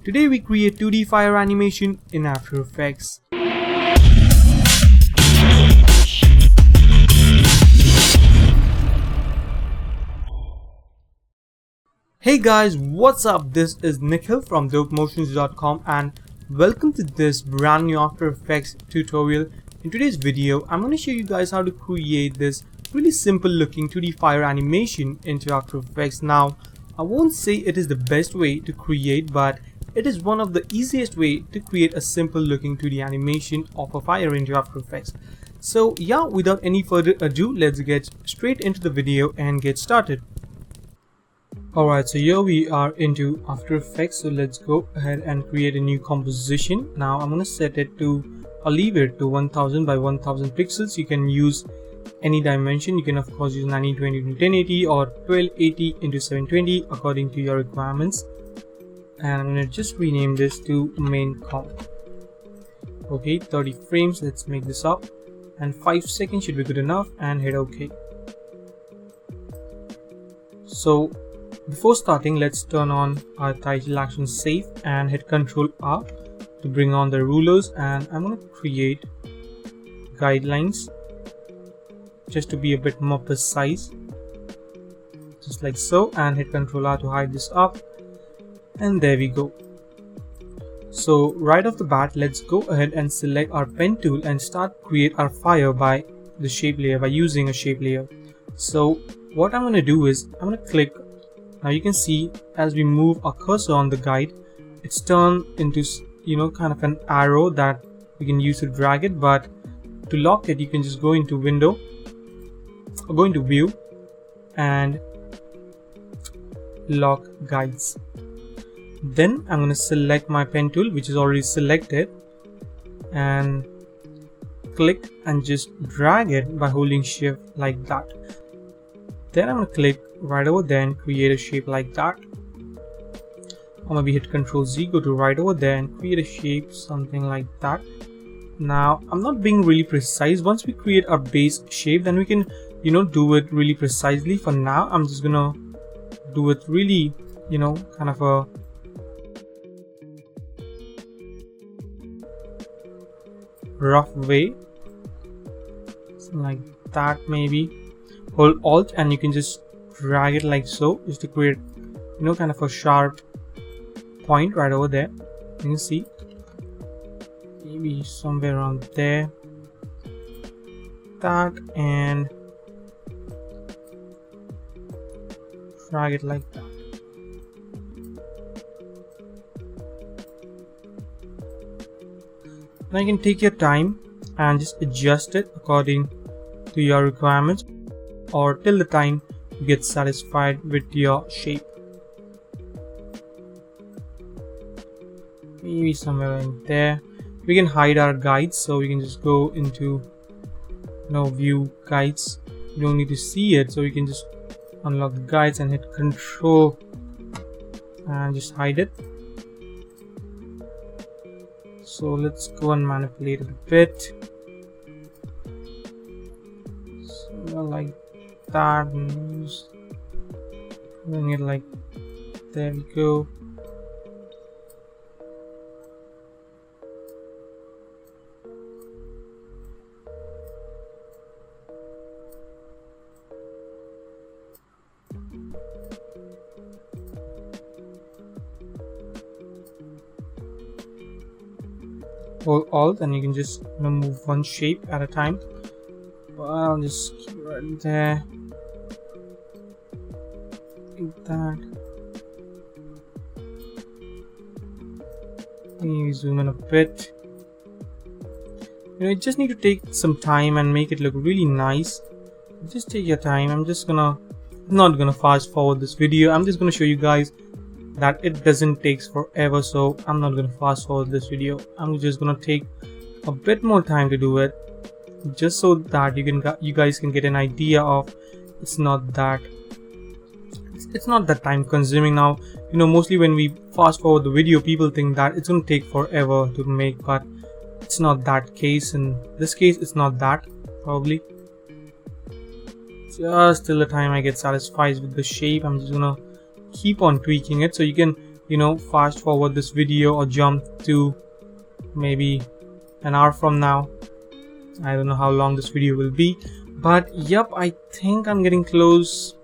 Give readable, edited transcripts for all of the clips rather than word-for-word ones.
Today we create 2D fire animation in After Effects. Hey guys, what's up? This is Nikhil from dopemotions.com and welcome to this brand new After Effects tutorial. In today's video, I'm going to show you guys how to create this really simple looking 2D fire animation into After Effects. Now, I won't say it is the best way to create, but it is one of the easiest way to create a simple looking 2D animation of a fire into After Effects. So yeah, without any further ado, let's get straight into the video and get started. Alright, so here we are into After Effects, so let's go ahead and create a new composition. Now I'm going to set it to, I'll leave it to 1000 by 1000 pixels. You can use any dimension. You can of course use 1920 into 1080 or 1280 into 720 according to your requirements. And I'm going to just rename this to main comp. Okay, 30 frames, let's make this up, and 5 seconds should be good enough, and hit OK. So before starting, let's turn on our title action safe and hit Ctrl R to bring on the rulers, and I'm going to create guidelines just to be a bit more precise, just like so, and hit Ctrl R to hide this up, and there we go. So right off the bat, let's go ahead and select our pen tool and start create our fire by the shape layer, by using a shape layer. So what I'm going to do is I'm going to click. Now you can see as we move our cursor on the guide, it's turned into, kind of an arrow that we can use to drag it. But to lock it, you can just go into window or go into view and lock guides. Then I'm going to select my pen tool, which is already selected, and click and just drag it by holding shift like that. Then I'm going to click right over there and create a shape like that, or maybe hit Ctrl Z, go to right over there and create a shape something like that. Now I'm not being really precise. Once we create our base shape, then we can do it really precisely. For now I'm just gonna do it really kind of a rough way, something like that. Maybe hold Alt and you can just drag it like so, just to create kind of a sharp point right over there. You can see maybe somewhere around there, that, and drag it like that. Now you can take your time and just adjust it according to your requirements, or till the time you get satisfied with your shape. Maybe somewhere in there. We can hide our guides, so we can just go into view guides. You don't need to see it, so we can just unlock the guides and hit Control and just hide it. So let's go and manipulate it a bit, so like that, and just bring it like, there we go. Hold Alt and you can just move one shape at a time. Well, I'll just keep it right there, like that. Maybe zoom in a bit. You just need to take some time and make it look really nice. Just take your time. I'm not gonna fast forward this video. I'm just gonna show you guys that it doesn't take forever, so I'm not gonna fast forward this video. I'm just gonna take a bit more time to do it, just so that you guys can get an idea of it's not that time consuming. Now mostly when we fast forward the video, people think that it's gonna take forever to make, but it's not that case. In this case, it's not that, probably. Just till the time I get satisfied with the shape, I'm just gonna keep on tweaking it. So you can fast forward this video or jump to maybe an hour from now. I don't know how long this video will be, but yep, I think I'm getting close.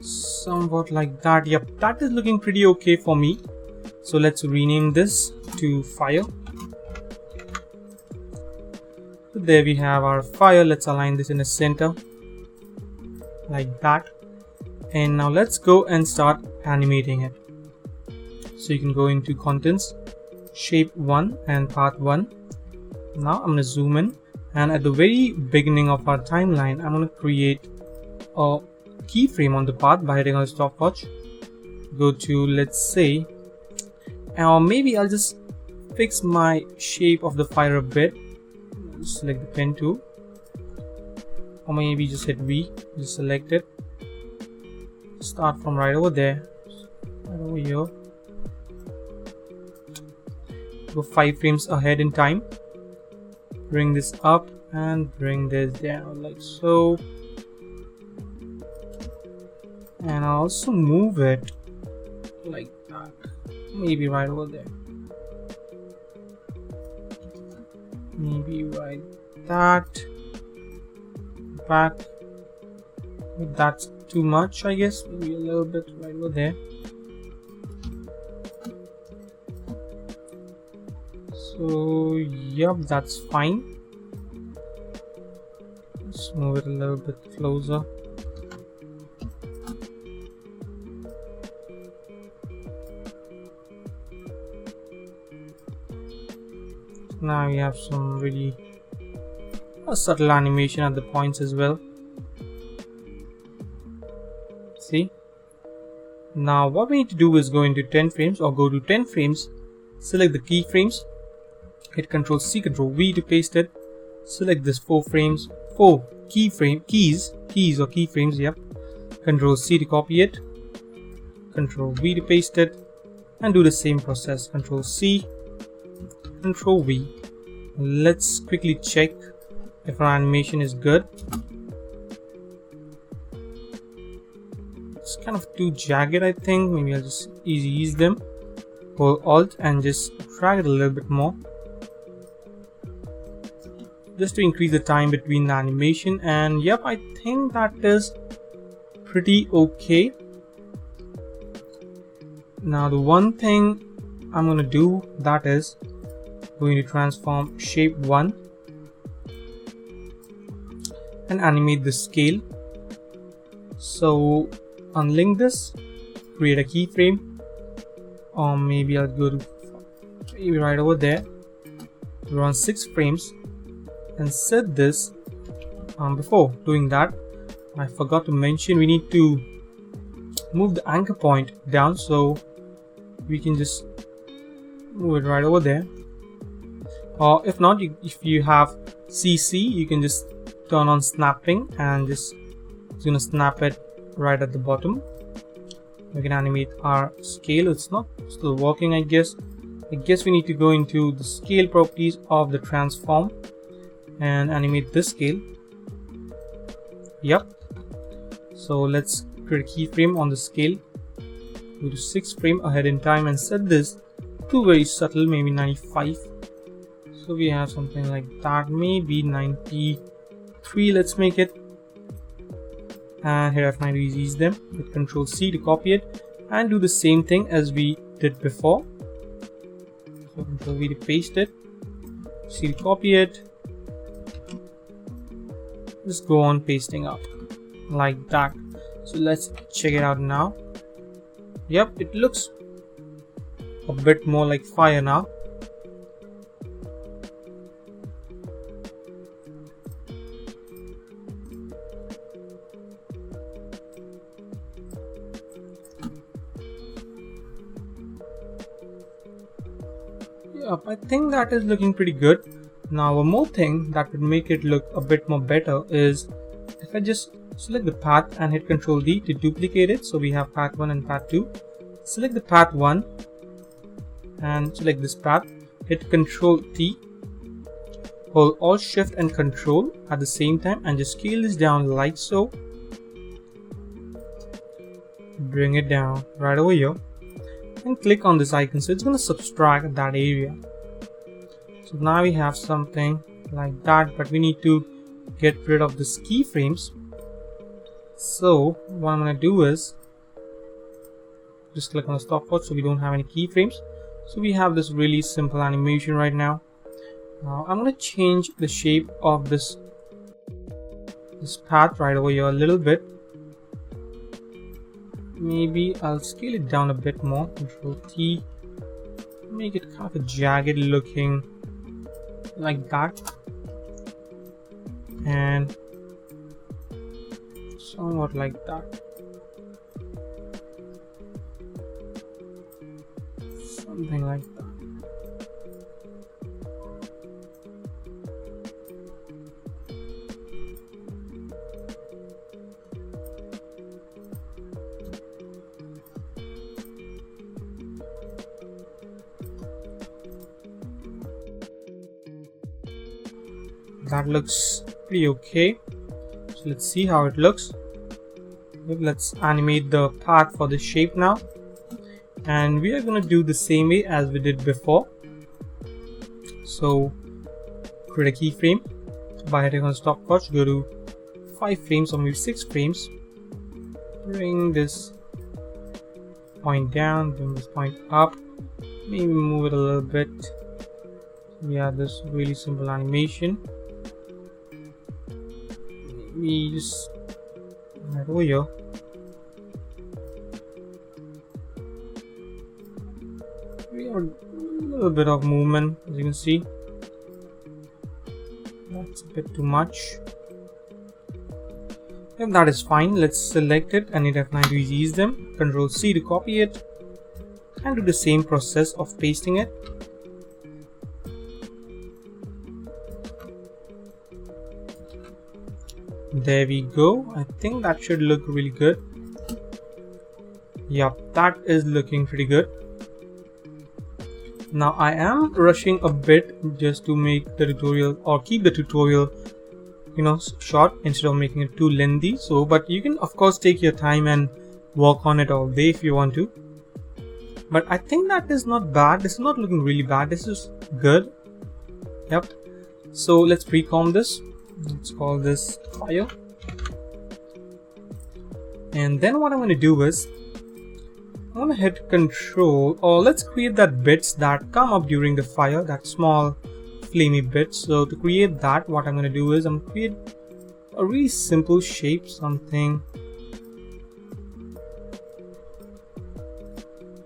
Somewhat like that. Yep, that is looking pretty okay for me. So let's rename this to fire. So there we have our fire. Let's align this in the center like that. And now let's go and start animating it. So you can go into contents, shape 1 and path 1. Now I'm going to zoom in, and at the very beginning of our timeline I'm going to create a keyframe on the path by hitting on the stopwatch. Go to, let's say, or maybe I'll just fix my shape of the fire a bit. Select the pen tool, or maybe just hit V, just select it, start from right over there, right over here, go 5 frames ahead in time, bring this up and bring this down like so, and I'll also move it like that, maybe right over there, maybe right that back. That's too much, I guess. Maybe a little bit right over there. So yep, that's fine. Let's move it a little bit closer. Now we have some really subtle animation at the points as well. See, now what we need to do is go into 10 frames or go to 10 frames, select the keyframes, hit Ctrl C, Ctrl V to paste it, select this 4 keys or keyframes, yep, Ctrl C to copy it, Ctrl V to paste it, and do the same process, Ctrl C, Ctrl V. Let's quickly check if our animation is good. It's kind of too jagged, I think. Maybe I'll just ease them. Hold Alt and just drag it a little bit more, just to increase the time between the animation. And yep, I think that is pretty okay. Now the one thing I'm gonna do, that is going to transform shape 1 and animate the scale. So unlink this, create a keyframe, or maybe I'll go to maybe right over there, run 6 frames and set this. Before doing that, I forgot to mention we need to move the anchor point down, so we can just move it right over there. Or if not, if you have CC, you can just turn on snapping and it's gonna snap it right at the bottom. We can animate our scale. It's not still working, I guess. We need to go into the scale properties of the transform and animate this scale. Yep. So let's create a keyframe on the scale. Go to 6 frame ahead in time and set this to very subtle, maybe 95. So we have something like that, maybe 93. Let's make it. And hit F9 to ease them. Hit Ctrl C to copy it and do the same thing as we did before. So Ctrl V to paste it, C to copy it. Just go on pasting up like that. So let's check it out now. Yep, it looks a bit more like fire now. Yep, I think that is looking pretty good. Now one more thing that would make it look a bit more better is if I just select the path and hit Ctrl D to duplicate it. So we have path 1 and path 2. Select the path 1 and select this path. Hit Ctrl T. Hold Alt Shift and Control at the same time and just scale this down like so. bring it down right over here and click on this icon. So it's going to subtract that area. So now we have something like that, but we need to get rid of this keyframes. So what I'm going to do is just click on the stopwatch so we don't have any keyframes. So we have this really simple animation right now. I'm going to change the shape of this path right over here a little bit. Maybe I'll scale it down a bit more. Control T, make it kind of a jagged looking like that, and somewhat like that, something like that. That looks pretty okay. So let's see how it looks. Let's animate the path for the shape now, and we are going to do the same way as we did before. So create a keyframe by hitting on stopwatch, go to 5 frames or maybe 6 frames, bring this point down, bring this point up, maybe move it a little bit. We have this really simple animation. We just right over here. We have a little bit of movement, as you can see. That's a bit too much. If that is fine, let's select it and hit F9 to ease them. Control C to copy it and do the same process of pasting it. There we go. I think that should look really good. Yep, that is looking pretty good. Now I am rushing a bit just to make the tutorial or keep the tutorial, short instead of making it too lengthy. So, but you can of course take your time and work on it all day if you want to. But I think that is not bad. This is not looking really bad. This is good. Yep. So let's pre-comp this. Let's call this fire, and then what I'm going to do is I'm going to hit control, or let's create that bits that come up during the fire, that small flamey bits. So to create that, what I'm going to do is I'm going to create a really simple shape, something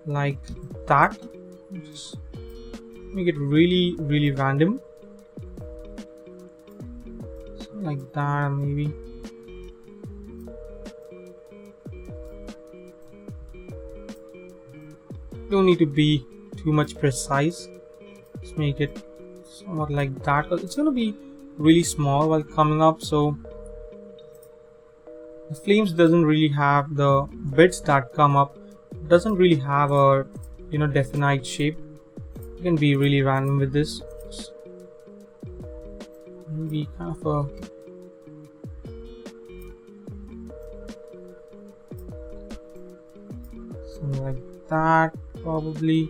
like that. Just make it really random. Like that, maybe. Don't need to be too much precise. Just make it somewhat like that. It's going to be really small while coming up, so the flames doesn't really have the bits that come up. Doesn't really have a definite shape. You can be really random with this. Maybe kind of a something like that, probably.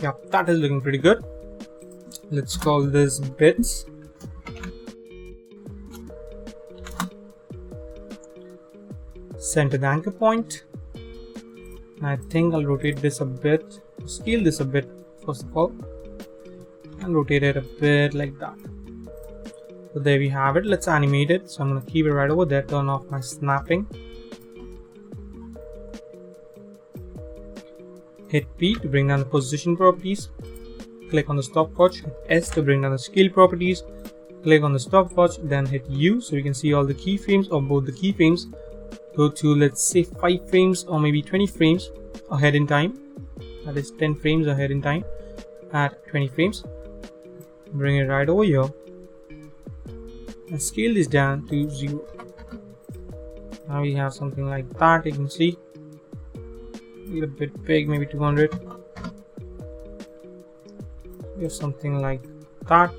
Yeah, that is looking pretty good. Let's call this bits. Center the anchor point. I think I'll rotate this a bit, scale this a bit first of all, and rotate it a bit like that. So there we have it. Let's animate it. So I'm going to keep it right over there, turn off my snapping. Hit P to bring down the position properties. Click on the stopwatch, hit S to bring down the scale properties. Click on the stopwatch, then hit U so you can see all the keyframes or both the keyframes. Go to, let's say, 5 frames or maybe 20 frames ahead in time. That is 10 frames ahead in time at 20 frames. Bring it right over here and scale this down to 0. Now we have something like that. You can see a bit big, maybe 200. We have something like that.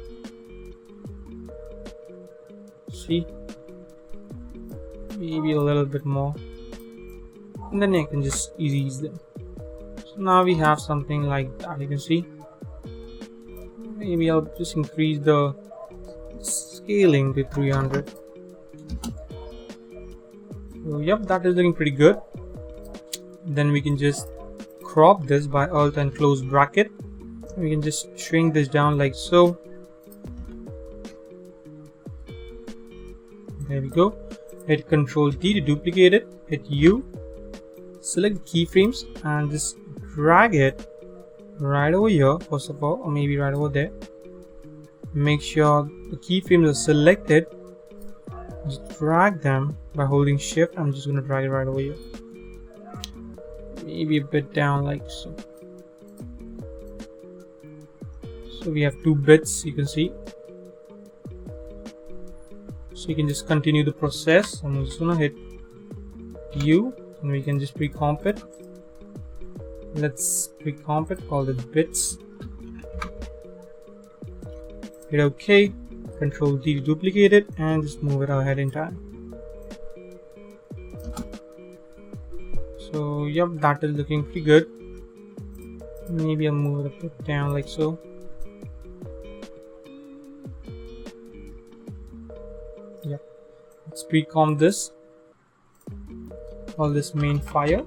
see, maybe a little bit more, and then I can just ease them. So now we have something like that. You can see, maybe I'll just increase the scaling to 300. So yep, that is looking pretty good. Then we can just crop this by Alt and close bracket. We can just shrink this down like so. There we go. Hit Ctrl D to duplicate it. Hit U. Select keyframes and just drag it right over here first of all, or maybe right over there. Make sure the keyframes are selected. Just drag them by holding shift. I'm just gonna drag it right over here. Maybe a bit down like so. So we have 2 bits, you can see. So you can just continue the process. I'm just gonna hit U and we can just pre-comp it. Let's pre-comp it, call it bits. Hit OK, Ctrl D to duplicate it and just move it ahead in time. So yep, that is looking pretty good. Maybe I'll move it a bit down like so. Yep, let's pre-comp this. Call this main fire.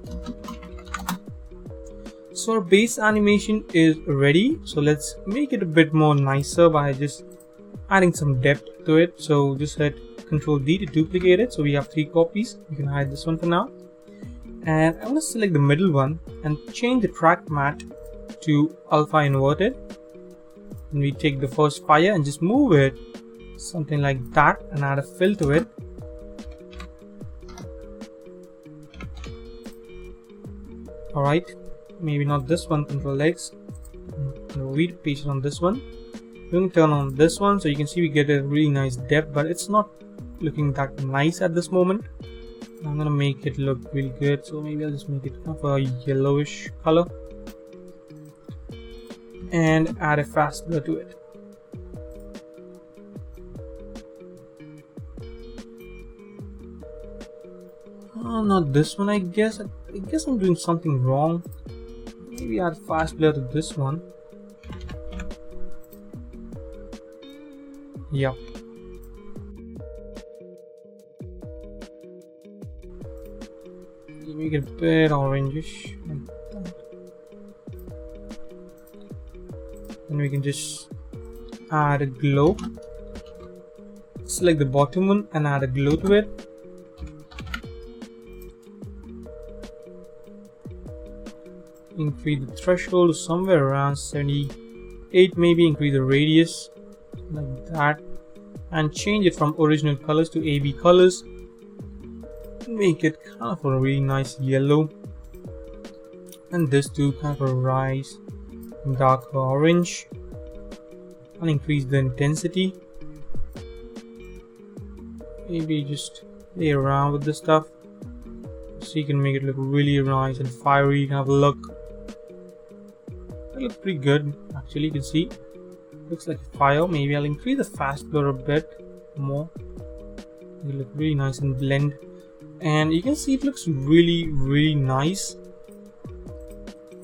So our base animation is ready. So let's make it a bit more nicer by just adding some depth to it. So just hit Ctrl D to duplicate it. So we have 3 copies. You can hide this one for now. And I'm going to select the middle one and change the track matte to alpha inverted. And we take the first fire and just move it something like that and add a fill to it. Alright, maybe not this one, Ctrl X. Read, paste it on this one. We're going to turn on this one so you can see we get a really nice depth, but it's not looking that nice at this moment. I'm gonna make it look really good, so maybe I'll just make it kind of a yellowish color and add a fast blur to it. Not this one, I guess. I guess I'm doing something wrong. Maybe add fast blur to this one. Yep. Make it a bit orangish like that. And we can just add a glow. Select the bottom one and add a glow to it. Increase the threshold to somewhere around 78, maybe increase the radius like that, and change it from original colors to AB colors. Make it kind of a really nice yellow, and this too kind of a rise darker orange, and increase the intensity. Maybe just play around with this stuff so you can make it look really nice and fiery kind of look. That looks pretty good actually. You can see looks like fire. Maybe I'll increase the fast blur a bit more. It look really nice and blend. And you can see it looks really nice.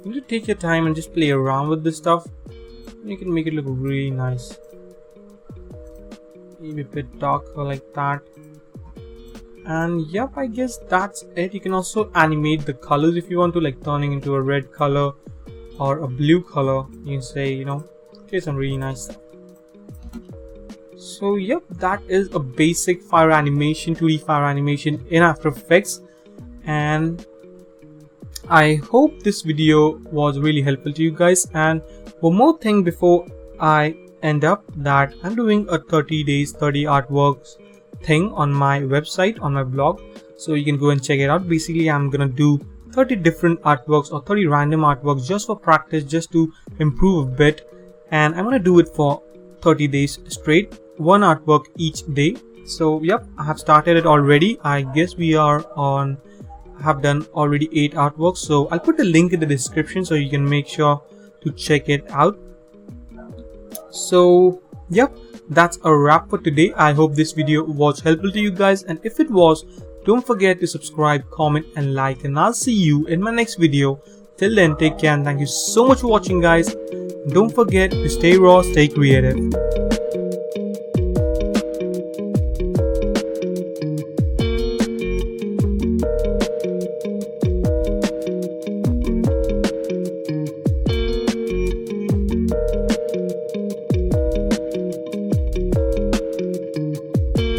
You need to take your time and just play around with this stuff. You can make it look really nice. Maybe a bit darker like that. And yep, I guess that's it. You can also animate the colors if you want to, like turning into a red color or a blue color. You can say, you know, okay, some really nice stuff. So yep, that is a basic fire animation, 2D fire animation in After Effects, and I hope this video was really helpful to you guys. And one more thing before I end up, that I'm doing a 30 days 30 artworks thing on my website, on my blog, so you can go and check it out. Basically I'm gonna do 30 different artworks or 30 random artworks just for practice, just to improve a bit, and I'm gonna do it for 30 days straight, one artwork each day. So yep, I have started it already. I guess we are on, I have done already 8 artworks, so I'll put the link in the description so you can make sure to check it out. So yep, that's a wrap for today. I hope this video was helpful to you guys, and if it was, don't forget to subscribe, comment and like, and I'll see you in my next video. Till then, take care and thank you so much for watching guys. Don't forget to stay raw, stay creative.